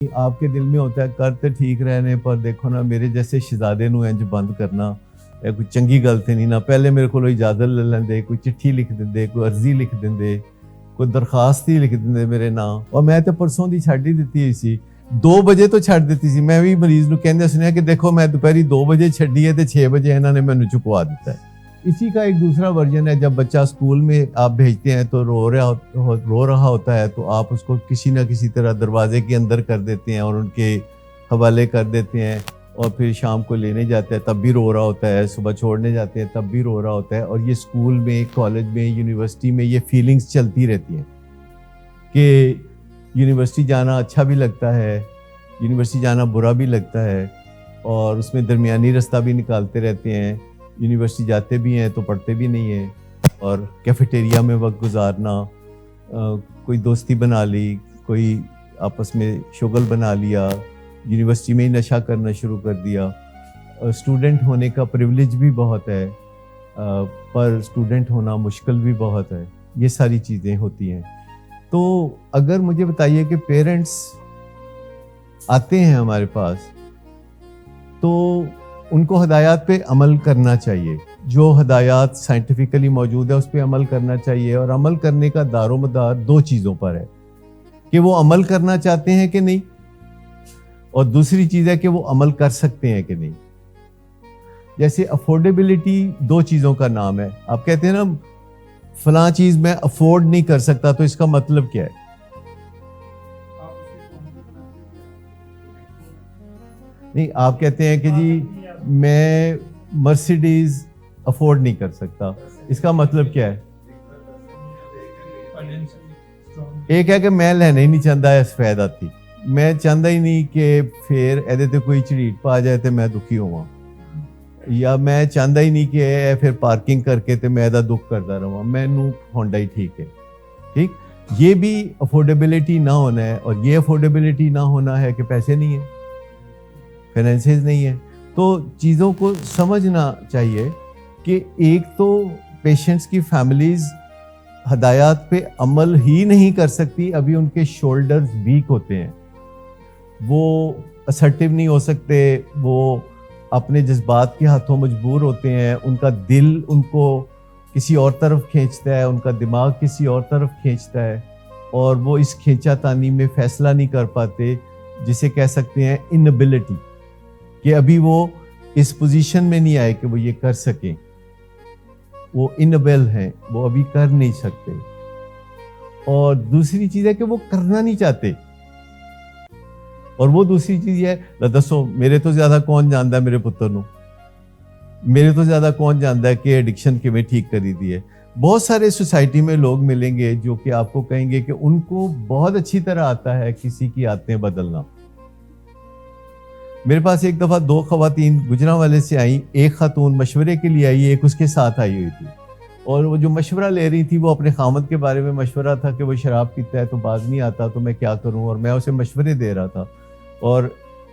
آپ کے دل میں ہوتا ہے کرتے ٹھیک رہنے پر دیکھو نا میرے جیسے شہزادے نو انج بند کرنا کوئی چنگی گل تے نہیں نا. پہلے میرے کو اجازت لے لیندے, کوئی چٹھی لکھ دیندے, کوئی عرضی لکھ دیندے, کوئی درخواست ہی لکھ دیندے میرے نام. اور میں تے پرسوں دی چھڈ ہی دتی ہوئی سی, 2 بجے تو چھڈ دتی سی. میں بھی مریض نو کہندے سنیا کہ دیکھو میں دوپہری 2 بجے چھڈی ہے تے 6 بجے انہوں نے مینوں چکوا دیتا ہے. اسی کا ایک دوسرا ورژن ہے, جب بچہ اسکول میں آپ بھیجتے ہیں تو رو رہا ہوتا ہے تو آپ اس کو کسی نہ کسی طرح دروازے کے اندر کر دیتے ہیں اور ان کے حوالے کر دیتے ہیں, اور پھر شام کو لینے جاتے ہیں تب بھی رو رہا ہوتا ہے, صبح چھوڑنے جاتے ہیں تب بھی رو رہا ہوتا ہے. اور یہ اسکول میں, کالج میں, یونیورسٹی میں یہ فیلنگز چلتی رہتی ہیں کہ یونیورسٹی جانا اچھا بھی لگتا ہے, یونیورسٹی جانا برا بھی لگتا ہے, اور اس میں درمیانی رستہ بھی نکالتے رہتے ہیں. یونیورسٹی جاتے بھی ہیں تو پڑھتے بھی نہیں ہیں, اور کیفیٹیریا میں وقت گزارنا, کوئی دوستی بنا لی, کوئی آپس میں شغل بنا لیا, یونیورسٹی میں ہی نشہ کرنا شروع کر دیا. اسٹوڈنٹ ہونے کا پریولیج بھی بہت ہے, پر اسٹوڈنٹ ہونا مشکل بھی بہت ہے. یہ ساری چیزیں ہوتی ہیں. تو اگر مجھے بتائیے کہ پیرنٹس آتے ہیں ہمارے پاس تو ان کو ہدایات پہ عمل کرنا چاہیے. جو ہدایات سائنٹیفکلی موجود ہے اس پہ عمل کرنا چاہیے, اور عمل کرنے کا دار و مدار 2 چیزوں پر ہے کہ وہ عمل کرنا چاہتے ہیں کہ نہیں, اور دوسری چیز ہے کہ وہ عمل کر سکتے ہیں کہ نہیں. جیسے افورڈیبلٹی 2 چیزوں کا نام ہے. آپ کہتے ہیں نا فلاں چیز میں افورڈ نہیں کر سکتا, تو اس کا مطلب کیا ہے؟ نہیں, آپ کہتے ہیں کہ جی میں مرسیڈیز افورڈ نہیں کر سکتا, اس کا مطلب کیا ہے؟ ایک ہے کہ میں لینا ہی نہیں چاہتا ہے سفید آتی, میں چاہتا ہی نہیں کہ پھر ایدے تے کوئی چڑیٹ پا جائے تے میں دکھی ہوا, یا میں چاہتا ہی نہیں کہ پھر پارکنگ کر کے تے میں ایدہ دکھ کرتا رہا, میں نو ہونڈا ہی ٹھیک ہے. ٹھیک, یہ بھی افورڈیبلٹی نہ ہونا ہے, اور یہ افورڈیبلٹی نہ ہونا ہے کہ پیسے نہیں ہیں, فائنینسز نہیں ہیں. تو چیزوں کو سمجھنا چاہیے کہ ایک تو پیشنٹس کی فیملیز ہدایات پہ عمل ہی نہیں کر سکتی, ابھی ان کے شولڈرز ویک ہوتے ہیں, وہ اسرٹیو نہیں ہو سکتے, وہ اپنے جذبات کے ہاتھوں مجبور ہوتے ہیں, ان کا دل ان کو کسی اور طرف کھینچتا ہے, ان کا دماغ کسی اور طرف کھینچتا ہے, اور وہ اس کھینچا تانی میں فیصلہ نہیں کر پاتے, جسے کہہ سکتے ہیں انیبلٹی, کہ ابھی وہ اس پوزیشن میں نہیں آئے کہ وہ یہ کر سکیں, وہ انیبل ہیں, وہ ابھی کر نہیں سکتے. اور دوسری چیز ہے کہ وہ کرنا نہیں چاہتے, اور وہ دوسری چیز یہ ہے دسو میرے تو زیادہ کون جانتا ہے میرے پتر نو, میرے تو زیادہ کون جانتا ہے کہ ایڈکشن کیویں ٹھیک کری دی ہے. بہت سارے سوسائٹی میں لوگ ملیں گے جو کہ آپ کو کہیں گے کہ ان کو بہت اچھی طرح آتا ہے کسی کی عادتیں بدلنا. میرے پاس ایک دفعہ 2 خواتین گجرانوالے سے آئیں, ایک خاتون مشورے کے لیے آئی, ایک اس کے ساتھ آئی ہوئی تھی, اور وہ جو مشورہ لے رہی تھی وہ اپنے خامد کے بارے میں مشورہ تھا کہ وہ شراب پیتا ہے تو باز نہیں آتا, تو میں کیا کروں, اور میں اسے مشورے دے رہا تھا. اور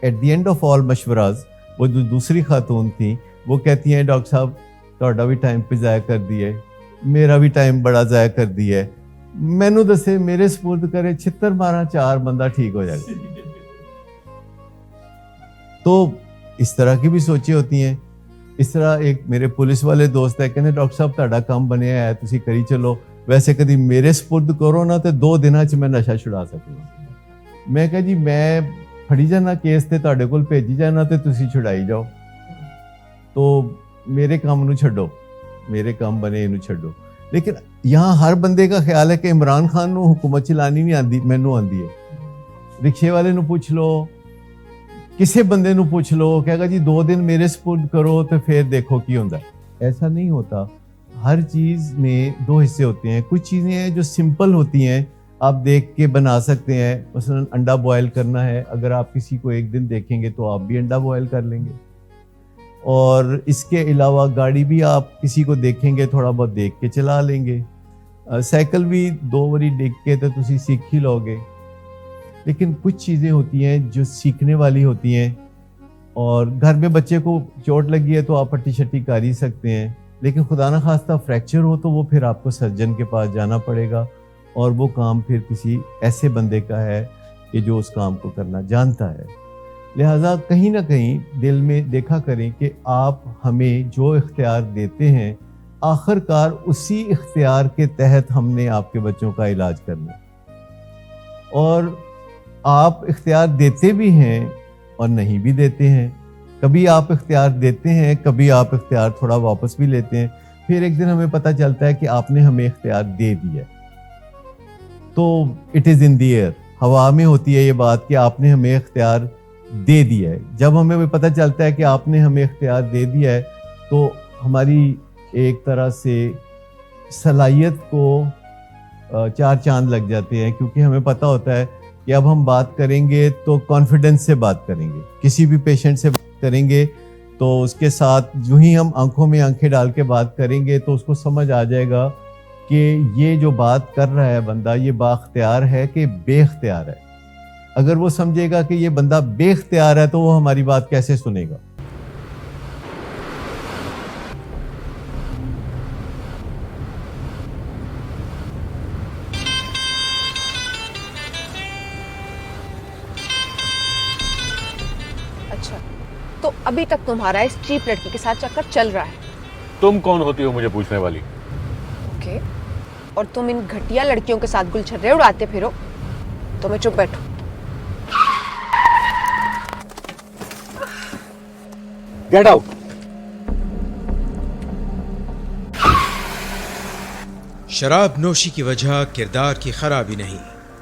at the end of all مشوراز وہ جو دوسری خاتون تھیں وہ کہتی ہیں ڈاکٹر صاحب تہاڈا بھی ٹائم پہ ضائع کر دی ہے, میرا بھی ٹائم بڑا ضائع کر دی ہے, مینوں دسے میرے سپرد کرے 76 12 4 بندہ ٹھیک ہو جائے گا. تو اس طرح کی بھی سوچیں ہوتی ہیں. اس طرح ایک میرے پولیس والے دوست ہے, کہنے ڈاکٹر صاحب تہاڈا کام بنیا ہے تسی کری چلو, ویسے کدی میرے سپرد کرو نا تے 2 دناں چ میں نشہ چھڑا سکوں. میں کہا جی میں پھڑی جانا کیس تے تہاڈے کول بھیجی جانا تے تسی چھڑائی جاؤ, تو میرے کام نو چھڈو, میرے کام بنے انو چھڈو. لیکن یہاں ہر بندے کا خیال ہے کہ عمران خان نو حکومت چلانی نہیں آندی, مینوں آندی ہے. رکشے والے نو پوچھ لو, کسے بندے نو پوچھ لو, کہے گا جی 2 دن میرے سپرد کرو تو پھر دیکھو کی ہوندا ہے. ایسا نہیں ہوتا. ہر چیز میں 2 حصے ہوتے ہیں. کچھ چیزیں ہیں جو سمپل ہوتی ہیں, آپ دیکھ کے بنا سکتے ہیں. مثلا انڈا بوائل کرنا ہے, اگر آپ کسی کو ایک دن دیکھیں گے تو آپ بھی انڈا بوائل کر لیں گے. اور اس کے علاوہ گاڑی بھی آپ کسی کو دیکھیں گے تھوڑا بہت دیکھ کے چلا لیں گے. سائیکل بھی 2 باری ڈگ کے تو تسی سیکھ ہی لو گے. لیکن کچھ چیزیں ہوتی ہیں جو سیکھنے والی ہوتی ہیں, اور گھر میں بچے کو چوٹ لگی ہے تو آپ پٹی شٹی کر ہی سکتے ہیں, لیکن خدا نہ خواستہ فریکچر ہو تو وہ پھر آپ کو سرجن کے پاس جانا پڑے گا, اور وہ کام پھر کسی ایسے بندے کا ہے کہ جو اس کام کو کرنا جانتا ہے. لہٰذا کہیں نہ کہیں دل میں دیکھا کریں کہ آپ ہمیں جو اختیار دیتے ہیں آخر کار اسی اختیار کے تحت ہم نے آپ کے بچوں کا علاج کرنا. اور آپ اختیار دیتے بھی ہیں اور نہیں بھی دیتے ہیں. کبھی آپ اختیار دیتے ہیں, کبھی آپ اختیار تھوڑا واپس بھی لیتے ہیں. پھر ایک دن ہمیں پتہ چلتا ہے کہ آپ نے ہمیں اختیار دے دیا. تو it is in the year, ہوا میں ہوتی ہے یہ بات کہ آپ نے ہمیں اختیار دے دیا ہے. جب ہمیں پتہ چلتا ہے کہ آپ نے ہمیں اختیار دے دیا ہے تو ہماری ایک طرح سے صلاحیت کو چار چاند لگ جاتے ہیں, کیونکہ ہمیں پتہ ہوتا ہے کہ اب ہم بات کریں گے تو کانفیڈنس سے بات کریں گے. کسی بھی پیشنٹ سے بات کریں گے تو اس کے ساتھ جو ہی ہم آنکھوں میں آنکھیں ڈال کے بات کریں گے تو اس کو سمجھ آ جائے گا کہ یہ جو بات کر رہا ہے بندہ یہ بااختیار ہے کہ بے اختیار ہے. اگر وہ سمجھے گا کہ یہ بندہ بے اختیار ہے تو وہ ہماری بات کیسے سنے گا؟ اچھا, تو ابھی تک تمہارا اس چیپ لڑکی کے ساتھ چکر چل رہا ہے. تم کون ہوتی ہو مجھے پوچھنے والی؟ اوکے, اور تم ان گھٹیا لڑکیوں کے ساتھ گلچھرے اڑاتے پھرو تو میں چپ بیٹھوں. Get out. شراب نوشی کی وجہ کردار کی خرابی نہیں,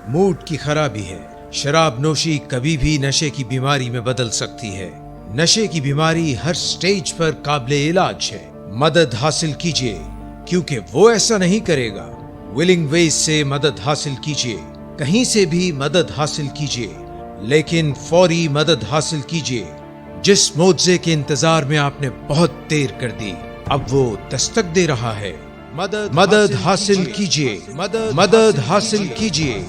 موڈ کی خرابی ہے. شراب نوشی کبھی بھی نشے کی بیماری میں بدل سکتی ہے. نشے کی بیماری ہر سٹیج پر قابل علاج ہے. مدد حاصل کیجیے کیونکہ وہ ایسا نہیں کرے گا. ولنگ ویز سے مدد حاصل کیجیے, کہیں سے بھی مدد حاصل کیجیے, لیکن فوری مدد حاصل کیجیے. جس معجزے کے انتظار میں آپ نے بہت دیر کر دی اب وہ دستک دے رہا ہے. مدد حاصل کیجیے, مدد حاصل کیجیے,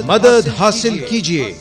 مدد حاصل کیجیے.